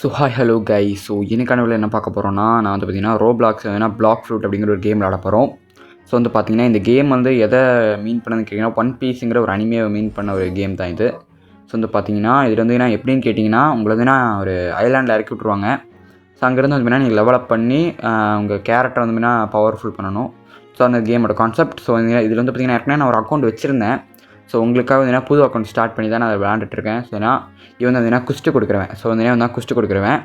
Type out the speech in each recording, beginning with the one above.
Hi hello guys. இன்னைக்கான வீடியோல என்ன பார்க்க போகிறோன்னா, நான் வந்து பார்த்தீங்கன்னா ரோப்ளாக்ஸ் பிளாக் ஃப்ரூட் அப்படிங்கிற ஒரு கேம் விளாட போகிறோம். ஸோ வந்து பார்த்தீங்கன்னா இந்த கேம் வந்து எதை மீன் பண்ணதுன்னு கேட்டிங்கன்னா, ஒன் பீஸுங்கிற ஒரு அனிமையை மீன் பண்ண ஒரு கேம் தான் இது. ஸோ வந்து பார்த்தீங்கன்னா இதில் வந்து எப்படின்னு கேட்டிங்கன்னா, உங்களை வந்து ஒரு ஐலாண்டில் இறக்கி விட்ருவாங்க. ஸோ அங்கேருந்து வந்து நீங்கள் லெவலப் பண்ணி உங்கள் கேரக்டரை வந்து பவர்ஃபுல் பண்ணணும். ஸோ அந்த கேமோட கான்செப்ட். ஸோ இதில் வந்து பார்த்தீங்கன்னா ஏற்கனவே நான் ஒரு அக்கௌண்ட் வச்சுருந்தேன். ஸோ உங்களுக்காக வந்து புது அக்கௌண்ட் ஸ்டார்ட் பண்ணி தான் நான் அதை விளாண்டுட்ருக்கேன். ஸோ இவன் வந்து குஸ்ட்டு கொடுக்குறேன். ஸோ வந்து குஸ்ட்டு கொடுக்குறேன்.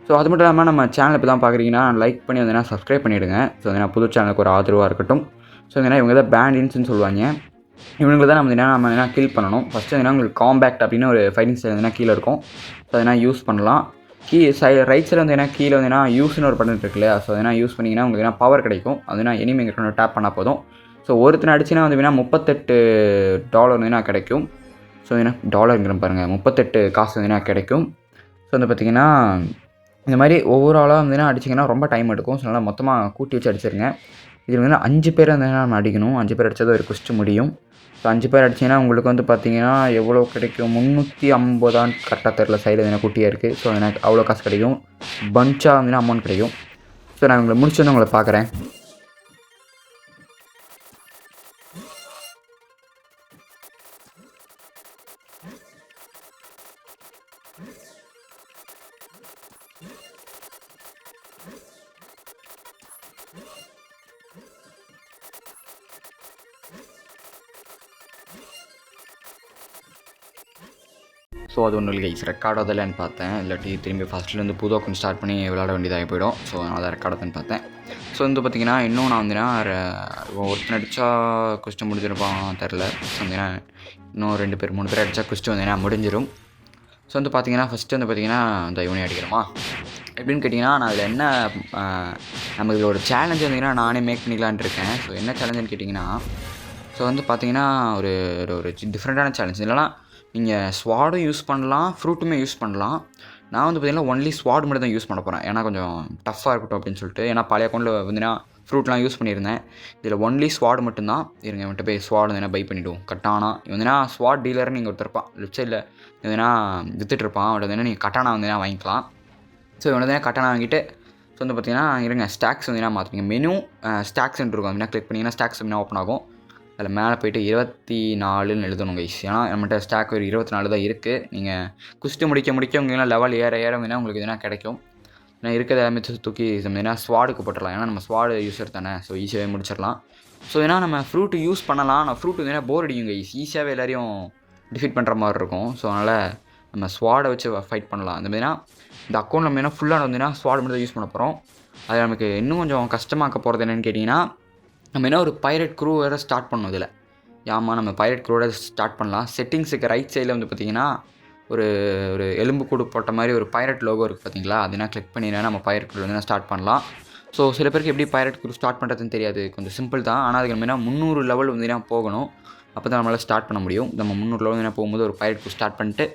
ஸோ அது மட்டும் இல்லாமல் நம்ம சேனல் இப்போ தான் பார்க்குறீங்கன்னா லைக் பண்ணி வந்து சப்ஸ்கிரைப் பண்ணிவிடுங்க. ஸோ புது சேனலுக்கு ஒரு ஆதரவாக இருக்கட்டும். ஸோ இவங்க தான் பேண்டின்ஸ்னு சொல்லுவாங்க. இவங்களை தான் நம்ம கில் பண்ணணும். ஃபஸ்ட்டு உங்களுக்கு காம்பேக்ட் அப்படின்னு ஒரு ஃபைட்டிங் ஸ்டைல் கீழே இருக்கும். ஸோ யூஸ் பண்ணலாம். ரைட் சைடில் வந்து கீழே வந்து யூஸ்னு ஒரு பட்டன் இருக்கு இல்லையா? ஸோ யூஸ் பண்ணிங்கன்னா உங்களுக்கு பவர் கிடைக்கும். அது எனிமி கிட்ட டேப் பண்ணால் போதும். ஸோ ஒருத்தனை அடிச்சுன்னா வந்து $38 கிடைக்கும். ஸோ டாலருங்கிற பாருங்கள், 38 காசு கிடைக்கும். ஸோ வந்து பார்த்திங்கன்னா இந்த மாதிரி ஒவ்வொரு ஆளாக வந்து அடிச்சிங்கன்னா ரொம்ப டைம் எடுக்கும். ஸோ நல்லா மொத்தமாக கூட்டி வச்சு அடிச்சிருங்க. இதில் வந்து 5 பேர் வந்து நம்ம அடிக்கணும். 5 பேர் அடித்தது ஒரு குஸ்ட் முடியும். ஸோ 5 பேர் அடிச்சிங்கன்னா உங்களுக்கு வந்து பார்த்திங்கன்னா எவ்வளோ கிடைக்கும்? 350 கரெக்டாக தெரில. சைடில் குட்டியாக இருக்குது. ஸோ அவ்வளோ காசு கிடைக்கும். பஞ்சாக வந்து அமௌண்ட் கிடைக்கும். ஸோ நான் உங்களை முடிச்சு வந்து உங்களை பார்க்குறேன். ஸோ அது ஒன்றும் இல்லை கைஸ், ரெக்கார்ட் ஆகலைன்னு பார்த்தேன். இல்லாட்டி திரும்பி ஃபஸ்ட்லேருந்து புது அக்கௌண்ட் ஸ்டார்ட் பண்ணி விளாட வேண்டியதாக போயிடும். ஸோ அதை ரெக்கார்ட் ஆகுதுன்னு பார்த்தேன். ஸோ வந்து பார்த்திங்கன்னா இன்னும் நான் வந்து ஒருத்தன் அடித்தா குஸ்ட்டு முடிஞ்சிருப்பான் தெரில. ஸோ வந்து இன்னும் 2 பேர் 3 பேர் அடித்தா குஸ்ட்டு வந்து முடிஞ்சிடும். ஸோ வந்து பார்த்திங்கன்னா ஃபஸ்ட்டு வந்து பார்த்திங்கன்னா இந்த இவனே அடிக்கிறோமா எப்படின்னு கேட்டிங்கன்னா, நான் அதில் என்ன நமக்கு இதில் ஒரு சேலஞ்சு வந்திங்கன்னா நானே மேக் பண்ணிக்கலான் இருக்கேன். ஸோ என்ன சேலஞ்சுன்னு கேட்டிங்கன்னா, ஸோ வந்து பார்த்திங்கன்னா ஒரு ஒரு டிஃப்ரெண்ட்டான சேலஞ்ச். இல்லைனா நீங்கள் ஸ்வாடும் யூஸ் பண்ணலாம், ஃப்ரூட்டுமே யூஸ் பண்ணலாம். நான் வந்து பார்த்திங்கன்னா ஒன்லி ஸ்வாட் மட்டும் தான் யூஸ் பண்ண போகிறேன். ஏன்னா கொஞ்சம் டஃப்பாக இருக்கட்டும் அப்படின்னு சொல்லிட்டு. ஏன்னா பழைய அக்கௌண்ட்டில் வந்துன்னா ஃப்ரூட்லாம் யூஸ் பண்ணியிருந்தேன். இதில் ஒன்லி ஸ்வாட் மட்டும்தான். இருங்க இவன்கிட்ட போய் ஸ்வாட் வந்து பை பண்ணிவிடுவோம். கட்டானா வந்துன்னா ஸ்வாட் டீலர்னு நீங்கள் ஒருத்தருப்பான் லெஃப்ட் சைடில் வந்துன்னா விற்றுட்ருப்பான். அவன்கிட்ட வந்து நீங்கள் கட்டானா வந்து வாங்கிக்கலாம். ஸோ இவனை தான் கட்டானா வாங்கிட்டு ஸோ வந்து பார்த்திங்கன்னா இருங்க ஸ்டாக்ஸ் வந்து மாற்றுவீங்க. மெனு ஸ்டாக்ஸ்ன்னு இருக்கும். அப்படின்னா கிளிக் பண்ணிங்கன்னா ஸ்டாக்ஸ் ஓப்பன் ஆகும். அதில் மேலே போய்ட்டு 24ன்னு எழுதணும் கைஸ். ஏன்னா நம்மகிட்ட ஸ்டாக் ஒரு 24 தான் இருக்குது. நீங்கள் குஸ்ட்டு முடிக்க உங்களுக்கு லெவல் ஏற உங்களுக்கு எதுனா கிடைக்கும். ஏன்னா இருக்கிறத எல்லாமே தூக்கி ஏன்னா ஸ்வாடுக்கு போட்டுடலாம். ஏன்னா நம்ம ஸ்வாடு யூஸர் தானே. ஸோ ஈஸியாகவே முடிச்சிடலாம். ஸோ ஏன்னா நம்ம ஃப்ரூட்டு யூஸ் பண்ணலாம். நான் ஃப்ரூட்டு வந்து போர் அடிக்கும் கைஸ். ஈஸியாகவே எல்லோரையும் டிஃபீட் பண்ணுற மாதிரி இருக்கும். ஸோ அதனால் நம்ம ஸ்வாடை வச்சு ஃபைட் பண்ணலாம். அந்த மாதிரினா இந்த அக்கௌண்ட் நம்ம ஃபுல்லாக வந்துன்னா ஸ்வாட் மட்டும் தான் யூஸ் பண்ண போகிறோம். அது நமக்கு இன்னும் கொஞ்சம் கஷ்டமாக்க போகிறது என்னென்னு கேட்டிங்கன்னா, நம்ம ஒரு பைரட் க்ரூ வேறு ஸ்டார்ட் பண்ணணும் இதில். ஆமாம், நம்ம பைரட் க்ரூவோட ஸ்டார்ட் பண்ணலாம். செட்டிங்ஸுக்கு ரைட் சைடில் வந்து பார்த்திங்கன்னா ஒரு ஒரு எலும்பு கூடு போட்ட மாதிரி ஒரு பைரட் லோகோ இருக்குது பார்த்தீங்களா? அதுனா கிளிக் பண்ணினா நம்ம பைரட் க்ரூ வந்து ஸ்டார்ட் பண்ணலாம். ஸோ சில பேருக்கு எப்படி பைரட் க்ரூ ஸ்டார்ட் பண்ணுறதுன்னு தெரியாது. கொஞ்சம் சிம்பிள் தான். ஆனால் அதுக்கு நம்ம 300 லெவல் வந்து போகணும். அப்போ தான் நம்மளால் ஸ்டார்ட் பண்ண முடியும். நம்ம 300 லெவல் வந்து போகும்போது ஒரு பைரட் க்ரூ ஸ்டார்ட் பண்ணிட்டு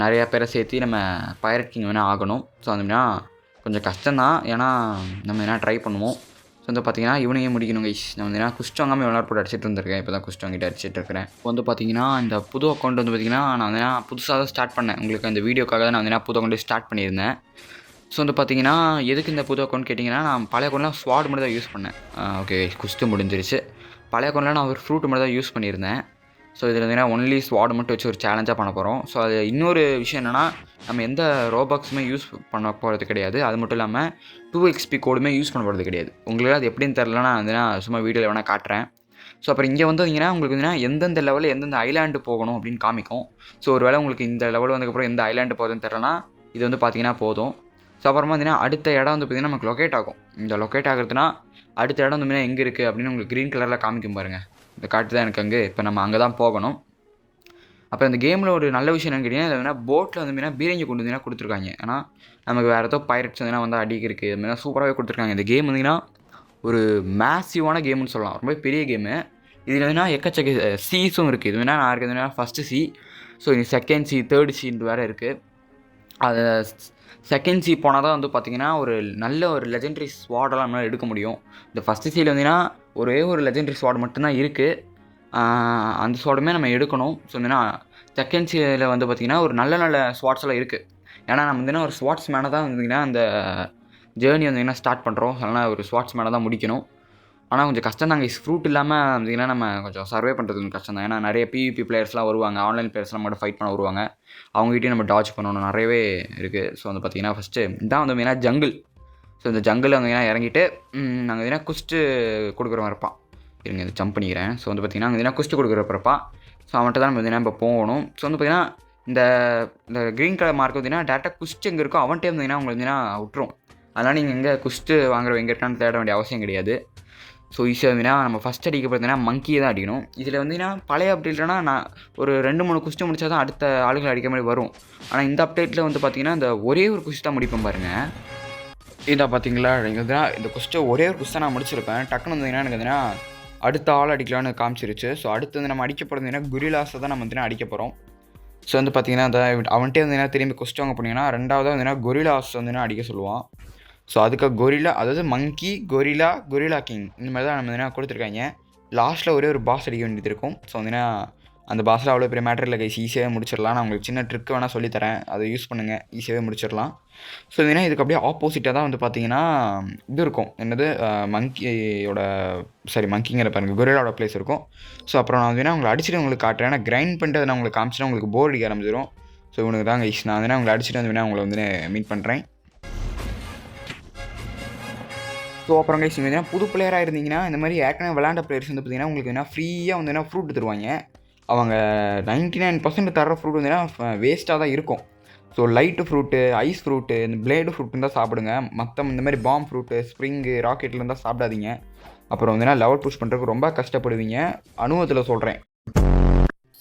நிறையா பேரை சேர்த்து நம்ம பைரட் கிங் ஆகணும். ஸோ அதுனா கொஞ்சம் கஷ்டம்தான். ஏன்னா நம்ம ட்ரை பண்ணுவோம். ஸோ வந்து பார்த்திங்கன்னா இவனையும் முடிக்கணும் கைஸ். நான் வந்து குஸ்ட் வாங்காமல் விளையாட போட்டு அடிச்சிட்டு இருந்திருக்கேன். இப்போ தான் குஸ்ட் வாங்கிட்டு அடிச்சிட்டு இருக்கிறேன். இப்போ வந்து பார்த்திங்கன்னா இந்த புது அக்கௌண்ட் வந்து பார்த்திங்கன்னா நான் வந்து புதுசாக தான் ஸ்டார்ட் பண்ணேன். உங்களுக்கு அந்த வீடியோக்காக தான் நான் வந்து புது அக்கௌண்ட்டு ஸ்டார்ட் பண்ணியிருந்தேன். ஸோ வந்து பார்த்திங்கன்னா எதுக்கு இந்த புது அக்கௌண்ட் கேட்டிங்கன்னா, நான் பழைய அக்கௌண்ட்லாம் ஸ்வாட் மட்டும் தான் யூஸ் பண்ணேன். ஓகே, குஸ்ட்டு முடிஞ்சிருச்சு. பழைய அக்கௌண்ட்டில் நான் ஒரு ஃப்ரூட் மட்டும் தான் யூஸ் பண்ணியிருந்தேன். ஸோ இதில் வந்து ஒன்லி ஸ்வாட் மட்டும் வச்சு ஒரு சேலஞ்சாக பண்ண போகிறோம். ஸோ அது இன்னொரு விஷயம் என்னென்னா, நம்ம எந்த ரோபாக்ஸுமே யூஸ் பண்ண போகிறது கிடையாது. அது மட்டும் இல்லாமல் 2XP கோடுமே யூஸ் பண்ண போகிறது கிடையாது. உங்களுக்கு அது எப்படின்னு தெரிலனா வந்து நான் சும்மா வீடியோவில் வேணால் காட்டுறேன். ஸோ அப்புறம் இங்கே வந்தீங்கன்னா உங்களுக்கு வந்து எந்தெந்த லெவலில் எந்தெந்த ஐலாண்டு போகணும் அப்படின்னு காமிக்கும். ஸோ ஒரு வேளை உங்களுக்கு இந்த லெவல் வந்ததுக்கப்புறம் எந்த ஐலாண்டு போகுதுன்னு தெரிலனா இது வந்து பார்த்திங்கன்னா போதும். ஸோ அப்புறமா வந்து அடுத்த இடம் வந்து பார்த்திங்கன்னா நமக்கு லொக்கேட் ஆகும். இந்த லொக்கேட் ஆகிறதுனா அடுத்த இடம் வந்து எங்கே இருக்குது அப்படின்னு உங்களுக்கு க்ரீன் கலரில் காமிக்கும் பாருங்கள். இந்த காட்டு தான் எனக்கு அங்கே. இப்போ நம்ம அங்கே தான் போகணும். அப்போ இந்த கேமில் ஒரு நல்ல விஷயம் என்னன்னு கேட்டிங்கன்னா, இதில் போட்டில் வந்து பீரங்கி கொண்டு வந்து கொடுத்துருக்காங்க. ஏன்னா நமக்கு வேறு ஏதோ பைரட்ஸ் வந்து அடிக்கிறதுக்கு இது சூப்பராகவே கொடுத்துருக்காங்க. இந்த கேம் வந்தீங்கன்னா ஒரு மேசிவான கேம்னு சொல்லலாம். ரொம்ப பெரிய கேமு. இதில் எக்கச்சக்க சீஸும் இருக்குது. இது நான் இருக்கிறது ஃபஸ்ட்டு சி. ஸோ இது செகண்ட் சி, தேர்ட் சின்ட்டு வேறு இருக்குது. அது செகண்ட் சி போனால் தான் வந்து பார்த்திங்கன்னா ஒரு நல்ல ஒரு லெஜெண்டரி ஸ்வாடெல்லாம் நம்மளால் எடுக்க முடியும். இந்த ஃபஸ்ட்டு சியில் வந்தீங்கன்னா ஒரே ஒரு லெஜெண்டரி ஸ்வாட் மட்டும்தான் இருக்குது. அந்த ஸ்வாடுமே நம்ம எடுக்கணும். ஸோ செகண்ட் சியில் வந்து பார்த்திங்கன்னா ஒரு நல்ல நல்ல ஸ்வாட்ஸ் எல்லாம் இருக்குது. ஏன்னா நம்ம வந்து ஒரு ஸ்வாட்ஸ் மேனை தான் வந்தீங்கன்னா அந்த ஜேர்னி வந்தீங்கன்னா ஸ்டார்ட் பண்ணுறோம். அதனால் ஒரு ஸ்வாட்ஸ் மேனை தான் முடிக்கணும். ஆனால் கொஞ்சம் கஷ்டம் தாங்க. ஃப்ரூட் இல்லாமல் வந்தீங்கன்னா நம்ம கொஞ்சம் சர்வே பண்ணுறது கொஞ்சம் கஷ்டம் தான். ஏன்னா நிறைய பிவிபி பிளேயர்ஸ்லாம் வருவாங்க, ஆன்லைன் பிளேயர்ஸ்லாம் மட்டும் ஃபைட் பண்ண வருவாங்க. அவங்ககிட்டயும் நம்ம டாச் பண்ணணும், நிறையவே இருக்குது. ஸோ வந்து பார்த்திங்கன்னா ஃபஸ்ட்டு இதான் வந்து மெயினாக ஜங்கிள். ஸோ இந்த ஜங்கிள் வந்தீங்கன்னா இறங்கிட்டு நாங்கள் வந்தீங்கன்னா குஸ்ட்டு கொடுக்குறவன் இருப்பான். இருங்க இது ஜம்ப் பண்ணிக்கிறேன். ஸோ வந்து பார்த்திங்கன்னா வந்தீங்கன்னா குஸ்ட்டு கொடுக்குறப்ப இருப்பான். ஸோ அவன்கிட்ட தான் நம்ம வந்தீங்கன்னா இப்போ போகணும். ஸோ வந்து பார்த்திங்கன்னா இந்த க்ரீன் கலர் மார்க் வந்தீங்கன்னா டேரெக்டாக குஸ்ட் எங்கே இருக்கோ அவன்கிட்டே வந்தீங்கன்னா உங்களுக்கு வந்தீங்கன்னா விட்டுரும். அதனால் நீங்கள் எங்கே குஸ்ட்டு வாங்குறவங்க எங்கே இருக்கான்னு தேட வேண்டிய அவசியம் கிடையாது. ஸோ ஈஸியாக இருந்தீங்கன்னா நம்ம ஃபஸ்ட் அடிக்க பார்த்தீங்கன்னா மங்கியை தான் அடிக்கணும். இதில் வந்தீங்கன்னா பழைய அப்டேட்லனா நான் ஒரு 2-3 குஸ்ட்டு முடிச்சா தான் அடுத்த ஆளுகளை அடிக்க மாதிரி வரும். ஆனால் இந்த அப்டேட்டில் வந்து பார்த்திங்கன்னா இந்த ஒரே ஒரு குஸ்ட் தான் முடிப்பேன் பாருங்கள். இதை பார்த்தீங்களா, இந்த குஸ்ட்டை ஒரே ஒரு குஸ்ட் தான் நான் முடிச்சிருப்பேன். டக்குன்னு வந்தீங்கன்னா எனக்கு வந்தீங்கன்னா அடுத்த ஆள் அடிக்கலான்னு காமிச்சிருச்சு. ஸோ அடுத்து வந்து நம்ம அடிக்க போகிறதுனா குரிலாஸை தான் நம்ம வந்து அடிக்க போகிறோம். ஸோ வந்து பார்த்திங்கன்னா அந்த அவன்கிட்டே வந்தீங்கன்னா திரும்பி குஸ்ட் வாங்க போனீங்கன்னா ரெண்டாவதாக வந்தீங்கன்னா கொரிலாஸ் வந்தீங்கன்னா அடிக்க சொல்லுவான். ஸோ அதுக்கு கொரிலா, அதாவது மங்கி, கொரிலா கிங் இந்த மாதிரி தான் நம்ம வந்து கொடுத்துருக்காங்க. லாஸ்ட்டில் ஒரே ஒரு பாஸ் அடிக்க வேண்டியது இருக்கும். ஸோ வந்துன்னா அந்த பாஸில் அவ்வளோ பெரிய மேட்டர் இல்லை கைஸ், ஈஸியாகவே முடிச்சிடலாம். நான் உங்களுக்கு சின்ன ட்ரிக் வேணால் சொல்லித்தரேன், அதை யூஸ் பண்ணுங்கள், ஈஸியாகவே முடிச்சிடலாம். ஸோ இதுனா இதுக்கு அப்படியே ஆப்போசிட்டாக தான் வந்து பார்த்தீங்கன்னா இது இருக்கும், என்னது மங்கிங்கிற பாருங்கள் கொரிலாவோட பிளேஸ் இருக்கும். ஸோ அப்புறம் நான் வந்து உங்களை அடிச்சுட்டு உங்களுக்கு காட்டுறேன். ஏன்னா கிரைண்ட் பண்ணிட்டு நான் உங்களுக்கு காமிச்சினா உங்களுக்கு போர் அடிக்க ஆரம்பிச்சிடும். ஸோ இவனுக்கு தான் கைஸ் நான் வந்து உங்களை அடிச்சுட்டு வந்து உங்களை வந்து மீட் பண்ணுறேன். ஸோ அப்புறம் கைஸ் நீங்கள் புது பிளேயராக இருந்தீங்கன்னா இந்த மாதிரி ஏற்கனவே விளையாண்ட பிளேயர்ஸ் வந்து பார்த்தீங்கன்னா உங்களுக்கு என்ன ஃப்ரீயாக வந்து ஃப்ரூட் தருவாங்க. அவங்க 99% தர ஃப்ரூட் வந்து வேஸ்ட்டாக தான் இருக்கும். So light fruit, ice fruit, இந்த பிளேடு ஃப்ரூட்டு தான் சாப்பிடுங்க. மற்ற இந்த மாதிரி பாம் ஃப்ரூட்டு, ஸ்ப்ரிங்கு, ராக்கெட்டில் இருந்தால் சாப்பிடாதீங்க. அப்புறம் வந்து லெவல் புஷ் பண்ணுறதுக்கு ரொம்ப கஷ்டப்படுவீங்க, அனுபவத்தில் சொல்கிறேன்.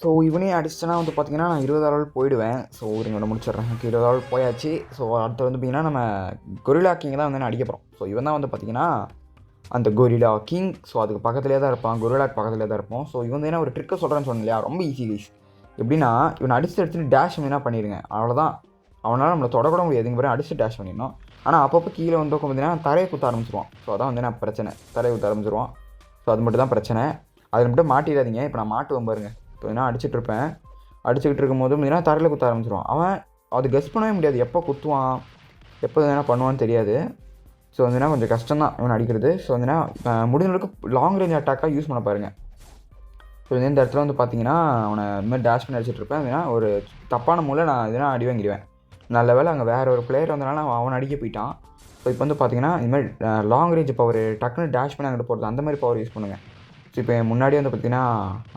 ஸோ இவனே அடிச்சிட்டனா வந்து பார்த்திங்கன்னா நான் 20 லெவல் போயிடுவேன். ஸோ இவனை முடிச்சிடுறேன். 20 லெவல் போயாச்சு. ஸோ அடுத்து வந்து பார்த்திங்கன்னா நம்ம கொரிலா கிங் தான் வந்து அடிக்க போகிறோம். ஸோ இவன் தான் வந்து பார்த்திங்கன்னா அந்த கொரிலா கிங். ஸோ அதுக்கு பக்கத்துலேயே தான் இருப்பான், கொரிலாக்கு பக்கத்துலேயே தான் இருப்போம். ஸோ இவன் வந்து ஒரு ட்ரிக்கை சொல்கிறேன்னு சொன்னேன் இல்லையா, ரொம்ப ஈஸி கைஸ். எப்படின்னா இவனை அடிச்சு எடுத்துட்டு டேஷ் வேணால் பண்ணிடுங்க, அவ்வளோதான். அவனால் நம்மளை தொடக்கூட முடியாது, இங்கே பாரு அடிச்சு டேஷ் பண்ணிடணும். ஆனால் அப்பப்போ கீழே வந்து பார்த்தீங்கன்னா தரையை குத்த ஆரம்பிச்சிருவான். ஸோ அதான் வந்து நான் பிரச்சனை, தரையை குத்த ஆரம்பிச்சிருவான். ஸோ அது மட்டும் தான் பிரச்சனை. அதில் மட்டும் மாட்டிடாதீங்க. இப்போ நான் மாட்டுவேன் பாருங்கள். இப்போ நான் அடிச்சுக்கிட்டு இருக்கும்போது பார்த்தீங்கன்னா தரையில் குத்த ஆரம்பிச்சிருவான். அவன் அது கெஸ் பண்ணவே முடியாது, எப்போ குத்துவான் எப்போ எதனா பண்ணுவான்னு தெரியாது. ஸோ வந்துன்னா கொஞ்சம் கஷ்டம் தான் இவன் அடிக்கிறது. ஸோ வந்துன்னா முடிஞ்ச அளவுக்கு லாங் ரேஞ்ச் அட்டாக்காக யூஸ் பண்ண பாருங்கள். ஸோ இந்த இடத்துல வந்து பார்த்தீங்கன்னா அவனை இதுமாதிரி டேஷ் பண்ணி அடிச்சிட்டு இருப்பேன். அதுனா ஒரு தப்பான மூலை நான் இதெல்லாம் அடி வாங்கிடுவேன். நல்ல வேலை அங்கே வேறு ஒரு பிளேயர் வந்தனால அவன் அடிக்க போயிட்டான். ஸோ இப்போ வந்து பார்த்தீங்கன்னா இதுமாதிரி லாங் ரேஞ்ச் பவர் டக்குன்னு டேஷ் பண்ணி அங்கிட்டு போகிறது, அந்த மாதிரி பவர் யூஸ் பண்ணுங்கள். ஸோ இப்போ முன்னாடி வந்து பார்த்திங்கன்னா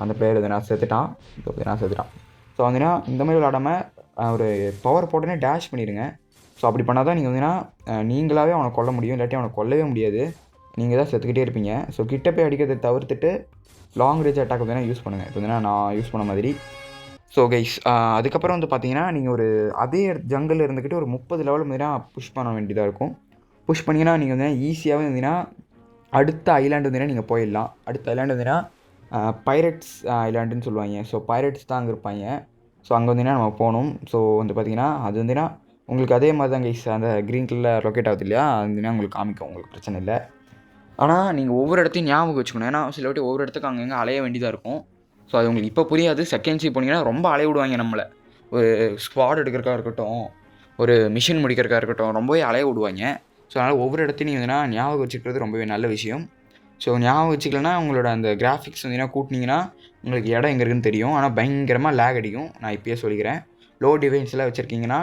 அந்த பிளேயர் இது நான் செத்துட்டான். ஸோ வந்துன்னா இந்த மாதிரி விளாடாமல் ஒரு பவர் போட்டோன்னே டேஷ் பண்ணிடுங்க. ஸோ அப்படி பண்ணால் தான் நீங்கள் வந்துன்னா நீங்களாகவே அவனை கொல்ல முடியும், இல்லாட்டி அவனை கொல்லவே முடியாது, நீங்கள் தான் செத்துக்கிட்டே இருப்பீங்க. ஸோ கிட்ட போய் அடிக்கிறதை தவிர்த்துட்டு லாங் ரேஞ்ச் அட்டாக் வந்து யூஸ் பண்ணுங்கள். இப்போ வந்து நான் யூஸ் பண்ண மாதிரி. ஸோ கைஸ் அதுக்கப்புறம் வந்து பார்த்தீங்கன்னா நீங்கள் ஒரு அதே ஜங்கில் இருந்துக்கிட்டு ஒரு 30 லெவல் மாதிரினா புஷ் பண்ண வேண்டியதாக இருக்கும். புஷ் பண்ணிங்கன்னா நீங்கள் வந்து ஈஸியாகவே இருந்தீங்கன்னா அடுத்த ஐலாண்டு வந்தீங்கன்னா நீங்கள் போயிடலாம். அடுத்த ஐலாண்டு வந்தீங்கன்னா பைரட்ஸ் ஐலாண்டுன்னு சொல்லுவாங்க. ஸோ பைரட்ஸ் தான் அங்கே இருப்பாங்க. ஸோ அங்கே வந்தீங்கன்னா நம்ம போகணும். ஸோ வந்து பார்த்திங்கன்னா அது வந்துன்னா உங்களுக்கு அதே மாதிரி தான் கைஸ் அந்த க்ரீன் கலரில் லொக்கேட் ஆகுது இல்லையா, அது வந்துன்னா உங்களுக்கு காமிக்கும், உங்களுக்கு பிரச்சனை இல்லை. ஆனால் நீங்கள் ஒவ்வொரு இடத்தையும் ஞாபகம் வச்சுக்கணும். ஏன்னா சில வாட்டி ஒவ்வொரு இடத்துக்கு அங்கங்கே அலைய வேண்டியதாக இருக்கும். ஸோ அது உங்களுக்கு இப்போ புரியாது. செகண்ட் ஷீப் போனீங்கன்னா ரொம்ப அலைய விடுவாங்க நம்மளை. ஒரு ஸ்குவாட் எடுக்கிறக்கா இருக்கட்டும், ஒரு மிஷின் முடிக்கிறக்கா இருக்கட்டும், ரொம்பவே அலைய விடுவாங்க. ஸோ அதனால் ஒவ்வொரு இடத்தையும் நீங்கள் ஞாபகம் வச்சுக்கிறது ரொம்பவே நல்ல விஷயம். ஸோ ஞாபகம் வச்சுக்கலன்னா உங்களோட அந்த கிராஃபிக்ஸ் கூட்டினீங்கன்னா உங்களுக்கு இடம் எங்கே இருக்குன்னு தெரியும். ஆனால் பயங்கரமாக லேக் அடிக்கும், நான் இப்போயே சொல்லிக்கிறேன். லோ டிவைன்ஸ்லாம் வச்சுருக்கீங்கன்னா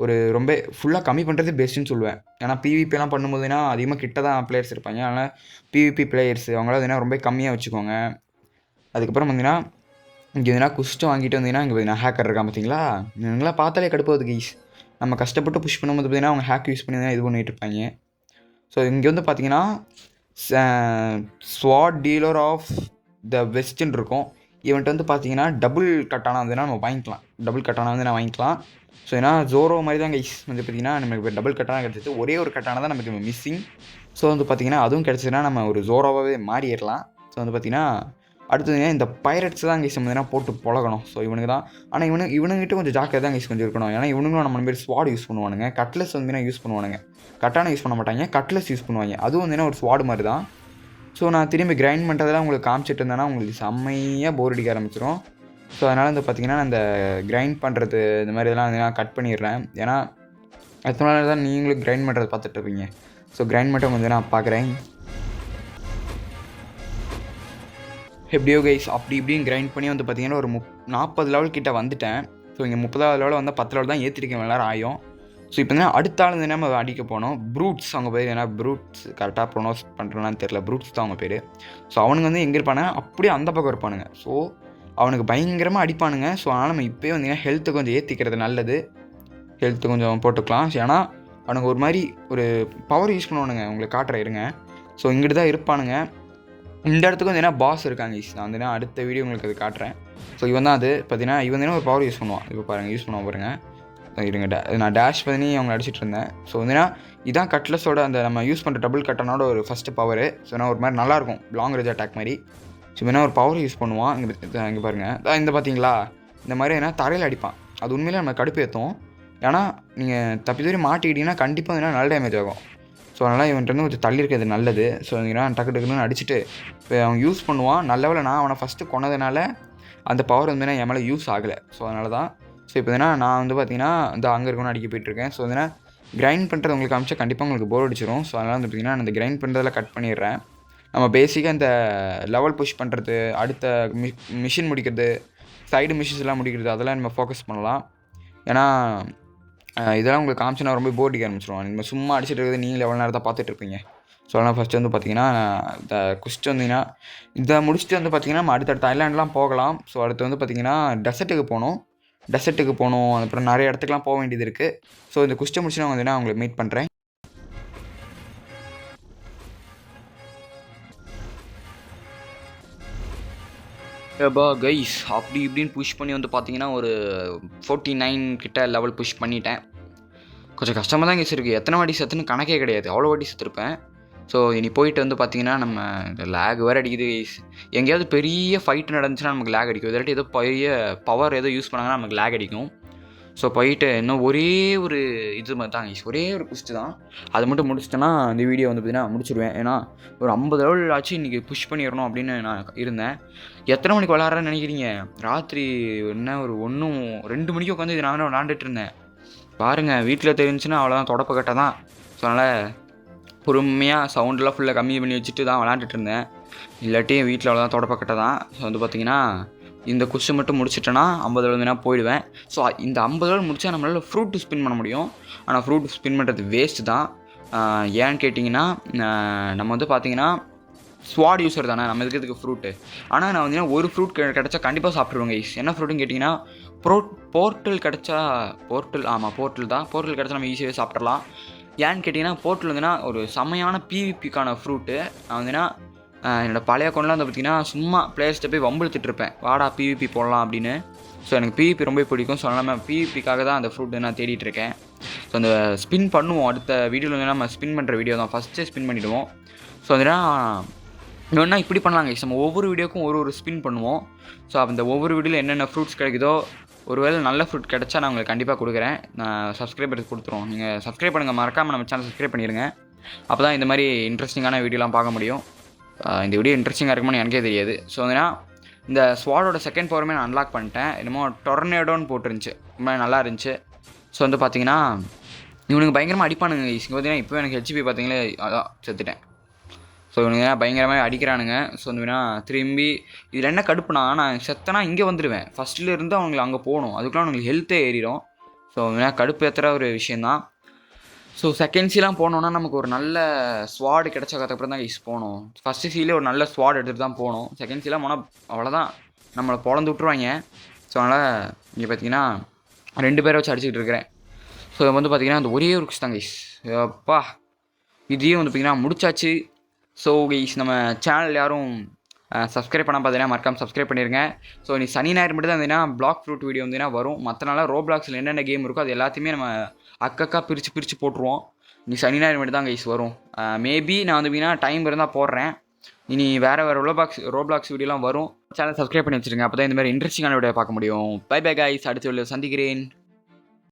ஒரு ரொம்ப ஃபுல்லாக கம்மி பண்ணுறது பெஸ்ட்டுன்னு சொல்லுவேன். ஏன்னா பிவிபிலாம் பண்ணும்போதுனா அதிகமாக கிட்ட தான் பிளேயர்ஸ் இருப்பாங்க. அதனால் பிவிபி பிளேயர்ஸ் அவங்களாம் ரொம்ப கம்மியாக வச்சுக்கோங்க. அதுக்கப்புறம் பார்த்தீங்கன்னா இங்கே குஸ்ட்டு வாங்கிட்டு வந்தீங்கன்னா இங்கே ஹேக்கர் இருக்கான் பார்த்தீங்களா, இவங்களாம் பார்த்தாலே கடுப்பாகுது கைஸ். நம்ம கஷ்டப்பட்டு புஷ் பண்ணும்போது பார்த்தீங்கன்னா அவங்க ஹேக் யூஸ் பண்ணி தான் இது பண்ணிகிட்டு இருப்பாங்க. ஸோ இங்கே வந்து பார்த்தீங்கன்னா ஸ்வாட் டீலர் ஆஃப் த வெஸ்ட்டுன்னு இருக்கும். இவன்ட்டு வந்து பார்த்தீங்கன்னா டபுள் கட்டானா வந்து நம்ம வாங்கிக்கலாம். டபுள் கட்டானா வந்து நான் வாங்கிக்கலாம். ஸோ ஏன்னா ஜோரோ மாதிரி தான் கைஸ் வந்து பார்த்திங்கன்னா நமக்கு டபுள் கட்டானா கிடச்சிது. ஒரே ஒரு கட்டானா தான் நமக்கு மிஸ்ஸிங். ஸோ வந்து பார்த்திங்கன்னா அதுவும் கிடச்சிதுன்னா நம்ம ஒரு ஜோரோவாகவே மாறிடலாம். ஸோ வந்து பார்த்திங்கன்னா அடுத்தது இந்த பைரட்ஸ் தான் கைஸ் வந்து போட்டு பழகணும். ஸோ இவனுக்கு தான். ஆனால் இவனுங்கிட்ட கொஞ்சம் ஜாக்கிரதை தான் கைஸ் கொஞ்சம் இருக்கணும். ஏன்னா இவனுங்களும் நம்ம மாதிரி ஸ்வாட் யூஸ் பண்ணுவானுங்க, கட்லஸ் வந்து யூஸ் பண்ணுவானுங்க. கட்டானா யூஸ் பண்ண மாட்டாங்க, கட்லஸ் யூஸ் பண்ணுவாங்க. அதுவும் வந்து ஒரு ஸ்வாட் மாதிரி தான். ஸோ நான் திரும்பி கிரைண்ட் பண்ணுறதெல்லாம் உங்களுக்கு காமிச்சிட்டு இருந்தேன்னா உங்களுக்கு செம்மையாக போர் அடிக்க ஆரம்பிச்சிடும். ஸோ அதனால் வந்து பார்த்திங்கன்னா இந்த கிரைண்ட் பண்ணுறது இந்த மாதிரி இதெல்லாம் வந்து நான் கட் பண்ணிடுறேன். ஏன்னா அதனால தான் நீங்களும் கிரைண்ட் பண்ணுறது பார்த்துட்ருப்பீங்க. ஸோ கிரைண்ட் மட்டும் கொஞ்சம் நான் பார்க்குறேன். எப்படியோ கைஸ் அப்படி இப்படின்னு கிரைண்ட் பண்ணி வந்து பார்த்திங்கன்னா ஒரு 40 லெவல் கிட்ட வந்துட்டேன். ஸோ இங்கே 30வது லெவலில் வந்து 10 லெவல் தான் ஏற்றிருக்கேன் எல்லாரும் ஆயும். ஸோ இப்போ தான் அடுத்த ஆள் வந்து நம்ம அடிக்க போனோம். ப்ரூட்ஸ் அவங்க பேர். ஏன்னா ப்ரூட்ஸ் கரெக்டாக ப்ரொனவுன்ஸ் பண்ணுறேன்னு தெரில. ப்ரூட்ஸ் தான் அவங்க பேர். ஸோ அவனுங்க வந்து எங்கே இருப்பானுங்க அப்படியே அந்த பக்கம் இருப்பானுங்க. ஸோ அவனுக்கு பயங்கரமாக அடிப்பானுங்க. ஸோ அதனால் நம்ம இப்போயே வந்தீங்கன்னா ஹெல்த்து கொஞ்சம் ஏற்றிக்கிறது நல்லது. ஹெல்த்து கொஞ்சம் போட்டுக்கலாம். ஏன்னா அவனுக்கு ஒரு மாதிரி ஒரு பவர் யூஸ் பண்ணுவானுங்க. உங்களுக்கு காட்டுறேன் இருங்க. ஸோ இங்கிட்டு தான் இருப்பானுங்க. இந்த இடத்துக்கு வந்து என்ன பாஸ் இருக்காங்க ஈஸ். நான் வந்து அடுத்த வீடியோ உங்களுக்கு அது காட்டுறேன். ஸோ இவன் தான் அது பார்த்தீங்கன்னா இவன் தானே ஒரு பவர் யூஸ் பண்ணுவான். இப்போ பாருங்கள் யூஸ் பண்ணுவான் பாருங்கள். இருங்க நான் டேஷ் பண்ணி அவங்க அடிச்சிட்டு இருந்தேன். ஸோ வந்துன்னா இதான் கட்லஸோட அந்த நம்ம யூஸ் பண்ணுற டபுள் கட்டனோட ஒரு ஃபஸ்ட்டு பவர். ஸோ நான் ஒரு மாதிரி நல்லாயிருக்கும் லாங் ரேஞ்ச் அட்டாக் மாதிரி. ஸோ வேணா ஒரு பவர் யூஸ் பண்ணுவான். இங்கே பாருங்கள் இந்த பார்த்தீங்களா இந்த மாதிரி என்ன தரையில் அடிப்பான். அது உண்மையிலே நம்ம கடுப்பு ஏற்றும். ஏன்னா நீங்கள் தப்பி தூரி மாட்டிக்கிட்டிங்கன்னா கண்டிப்பாக வந்து நல்ல டேமேஜ் ஆகும். ஸோ அதனால் இவன்ட்டு கொஞ்சம் தள்ளி இருக்கிறது நல்லது. ஸோ இங்கன்னா டக்கு டக்குன்னு அடிச்சுட்டு இப்போ அவன் யூஸ் பண்ணுவான். நல்ல நான் அவனை ஃபஸ்ட்டு கொண்டதுனால அந்த பவர் வந்து என் மேலே யூஸ் ஆகலை. ஸோ அதனால தான். ஸோ இப்போ நான் வந்து பார்த்தீங்கன்னா இந்த அங்கே இருக்கணும் அடிக்க போயிட்டுருக்கேன். ஸோ வந்து கிரைண்ட் பண்ணுறது உங்களுக்கு காமிச்சா கண்டிப்பாக உங்களுக்கு போர் அடிச்சிடும். ஸோ அதனால் வந்து பார்த்திங்கன்னா நான் இந்த கிரைண்ட் பண்ணுறதில் கட் பண்ணிடுறேன். நம்ம பேசிக்காக இந்த லெவல் புஷ் பண்ணுறது, அடுத்த மிஷின் முடிக்கிறது, சைடு மிஷின்ஸ்லாம் முடிக்கிறது அதெல்லாம் நம்ம ஃபோக்கஸ் பண்ணலாம். ஏன்னா இதெல்லாம் உங்களுக்கு காமிச்சுன்னா ரொம்ப போர் அடிக்க ஆரம்பிச்சிடும். நம்ம சும்மா அடிச்சுட்டு இருக்கிறது நீங்கள் எவ்வளோ நேரத்தை பார்த்துட்ருப்பீங்க. ஸோ அதனால் ஃபஸ்ட்டு வந்து பார்த்திங்கன்னா இந்த குஸ்ட் வந்தீங்கன்னா இதை முடிச்சுட்டு வந்து பார்த்திங்கன்னா நம்ம அடுத்தடுத்த ஐலாண்ட்லாம் போகலாம். ஸோ அடுத்து வந்து பார்த்திங்கன்னா டெசர்ட்டுக்கு போகணும். அப்புறம் நிறைய இடத்துக்குலாம் போக வேண்டியது இருக்குது. ஸோ இந்த குஸ்ட்டை முடிச்சு நான் வந்து உங்களை மீட் பண்ணுறேன். ஏப்பா கைஸ் அப்படி இப்படின்னு புஷ் பண்ணி வந்து பார்த்தீங்கன்னா ஒரு 49 கிட்ட லெவல் புஷ் பண்ணிட்டேன். கொஞ்சம் கஷ்டமாக தான் கைஸ் இருக்குது. எத்தனை வாட்டி செத்துன்னு கணக்கே கிடையாது. அவ்வளோ வாட்டி செத்துருப்பேன். ஸோ இனி போயிட்டு வந்து பார்த்திங்கன்னா நம்ம லேக் வேறு அடிக்குது கைஸ். எங்கேயாவது பெரிய ஃபைட் நடந்துச்சுன்னா நமக்கு லேக் அடிக்கும். இதாட்டி ஏதோ பெரிய பவர் ஏதோ யூஸ் பண்ணாங்கன்னா நமக்கு லேக் அடிக்கும். ஸோ போயிட்டு இன்னும் ஒரே ஒரு இது மாதிரி தான் கைஸ், ஒரே ஒரு குஸ்ட் தான். அது மட்டும் முடிச்சிட்டேன்னா இந்த வீடியோ வந்து பார்த்திங்கன்னா முடிச்சிடுவேன். ஏன்னா ஒரு 50 லெவல் ஆச்சு இன்றைக்கி புஷ் பண்ணிடணும் அப்படின்னு நான் இருந்தேன். எத்தனை மணிக்கு விளாட்றேன்னு நினைக்கிறீங்க? ராத்திரி என்ன ஒரு 2 மணிக்கு உட்காந்து இது நான் விளாண்டுட்டு இருந்தேன். பாருங்கள் வீட்டில் தெரிஞ்சுன்னா அவ்வளோதான் தொடப்ப கட்ட தான். ஸோ அதனால் பொறுமையாக சவுண்டெலாம் ஃபுல்லாக கம்மி பண்ணி வச்சுட்டு தான் விளாண்டுட்டு இருந்தேன். இல்லாட்டி வீட்டில் அவ்வளோதான் தொடப்பக்கட்டை தான். ஸோ வந்து பார்த்திங்கன்னா இந்த குஷ் மட்டும் முடிச்சிட்டேன்னா 50 லெவல் வேணால் போயிடுவேன். ஸோ இந்த 50 லெவல் முடித்தா நம்மளால் ஃப்ரூட் ஸ்பின் பண்ண முடியும். ஆனால் ஃப்ரூட் ஸ்பின் பண்ணுறது வேஸ்ட்டு தான். ஏன்னு கேட்டிங்கன்னா நம்ம வந்து பார்த்திங்கன்னா ஸ்வாட் யூஸர் தானே நம்ம இருக்கிறதுக்கு ஃப்ரூட்டு. ஆனால் நான் வந்து ஒரு ஃப்ரூட் கிடச்சா கண்டிப்பாக சாப்பிட்ருவேங்க கைஸ். என்ன ஃப்ரூட்டுன்னு கேட்டிங்கன்னா போர்ட்டல் கிடச்சா போர்ட்டல் தான். போர்ட்டல் கிடச்சா நம்ம ஈஸியாகவே சாப்பிட்றலாம். ஏன்னு கேட்டிங்கன்னா போர்ட்டல் வந்துன்னா ஒரு செம்மையான பிவிபிக்கான ஃப்ரூட்டு. நான் வந்துன்னா என்னோடய பழைய அக்கௌண்ட்லாம் வந்து பார்த்திங்கன்னா சும்மா பிளேயர்ஸ்ட்டை போய் வம்பிழுத்துட்ருப்பேன், வாடா பிவிபி போடலாம் அப்படின்னு. ஸோ எனக்கு பிவிபி ரொம்ப பிடிக்கும். ஸோ அதனால் பிவிபிக்காக தான் அந்த ஃப்ரூட்டு நான் தேடிட்டுருக்கேன். ஸோ அந்த ஸ்பின் பண்ணுவோம். அடுத்த வீடியோவில் வந்து நம்ம ஸ்பின் பண்ணுற வீடியோ தான். ஃபஸ்ட்டே ஸ்பின் பண்ணிவிடுவோம். ஸோ அதனால் இன்னொன்னா இப்படி பண்ணலாங்க. நம்ம ஒவ்வொரு வீடியோக்கும் ஒரு ஸ்பின் பண்ணுவோம். ஸோ அந்த ஒவ்வொரு வீடியோவில் என்னென்ன ஃப்ரூட்ஸ் கிடைக்குதோ, ஒருவேளை நல்ல ஃப்ரூட் கிடச்சா நான் உங்களுக்கு கண்டிப்பாக கொடுக்குறேன். நான் சப்ஸ்கிரைபருக்கு கொடுத்துருவோம். நீங்கள் சப்ஸ்கிரைப் பண்ணுங்கள், மறக்காமல் நம்ம சேனல் சப்ஸ்கிரைப் பண்ணிடுங்க. அப்போ தான் இந்த மாதிரி இன்ட்ரெஸ்டிங்கான வீடியோலாம் பார்க்க முடியும். இந்த வீடியோ இன்ட்ரெஸ்டிங்காக இருக்குமான்னு எனக்கே தெரியாது. ஸோ வந்துன்னா இந்த ஸ்வாடோட செகண்ட் பவருமே நான் அன்லாக் பண்ணிட்டேன். என்னமோ டொர்னேடோன்னு போட்டுருந்துச்சு, ரொம்ப நல்லா இருந்துச்சு. ஸோ வந்து பார்த்தீங்கன்னா இவனுக்கு பயங்கரமாக அடிப்பானுங்க. இங்கே பார்த்தீங்கன்னா இப்போ எனக்கு ஹெச்பி பார்த்தீங்களே அதான் செத்துட்டேன். ஸோ இவனுங்க பயங்கரமாக அடிக்கிறானுங்க. ஸோ வந்துன்னா திரும்பி இதில் என்ன கடுப்புனா நான் செத்தனா இங்கே வந்துடுவேன். ஃபஸ்ட்லேருந்து அவங்களுக்கு அங்கே போகணும். அதுக்குலாம் அவங்களுக்கு ஹெல்த்தே ஏறிடும். ஸோ கடுப்பு ஏற்றுற ஒரு விஷயந்தான். ஸோ செகண்ட் சீலாம் போனோன்னா நமக்கு ஒரு நல்ல ஸ்வாடு கிடச்சதுக்கப்புறம் தான் கைஸ் போகணும். ஃபஸ்ட்டு சீலே ஒரு நல்ல ஸ்வாட் எடுத்துகிட்டு தான் போகணும். செகண்ட் சீலாம் போனால் அவ்வளோதான், நம்மளை பொழந்து விட்ருவாங்க. ஸோ அதனால் இங்கே பார்த்தீங்கன்னா 2 பேரை வச்சு அடிச்சுக்கிட்டு இருக்கிறேன். ஸோ வந்து பார்த்திங்கன்னா அந்த ஒரே ஒரு குஷ் தான் கைஸ். அப்பா இதையும் வந்து பார்த்திங்கன்னா முடிச்சாச்சு. ஸோ கைஸ் நம்ம சேனல் யாரும் சப்ஸ்கிரைப் பண்ணால் பார்த்தீங்கன்னா மறக்காமல் சப்ஸ்கிரைப் பண்ணிடுங்க. ஸோ நீ சனி ஞாயிறு மட்டும் தான் இருந்தீங்கன்னா பிளாக் ஃப்ரூட் வீடியோ வந்தீங்கன்னா வரும். மற்ற நாளாக ரோப்ளாக்ஸில் என்னென்ன கேம் இருக்கோ அது எல்லாத்தையுமே நம்ம அக்கக்கா பிரித்து போட்டுருவோம். நீ சனி ஞாயிறு மட்டும் தான் கைஸ் வரும். மேபி நான் வந்து பார்த்தீங்கன்னா டைம் இருந்தால் போடுறேன். இனி வேறு ரோப்ளாக்ஸ் வீடியோலாம் வரும். சேனல் சப்ஸ்கிரைப் பண்ணி வச்சுருங்க. அப்போ தான் இந்த மாதிரி இன்ட்ரெஸ்டிங்கான வீடியோ பார்க்க முடியும். பை பை கைஸ், அடுத்த வீடியோ சந்திக்கிறேன்.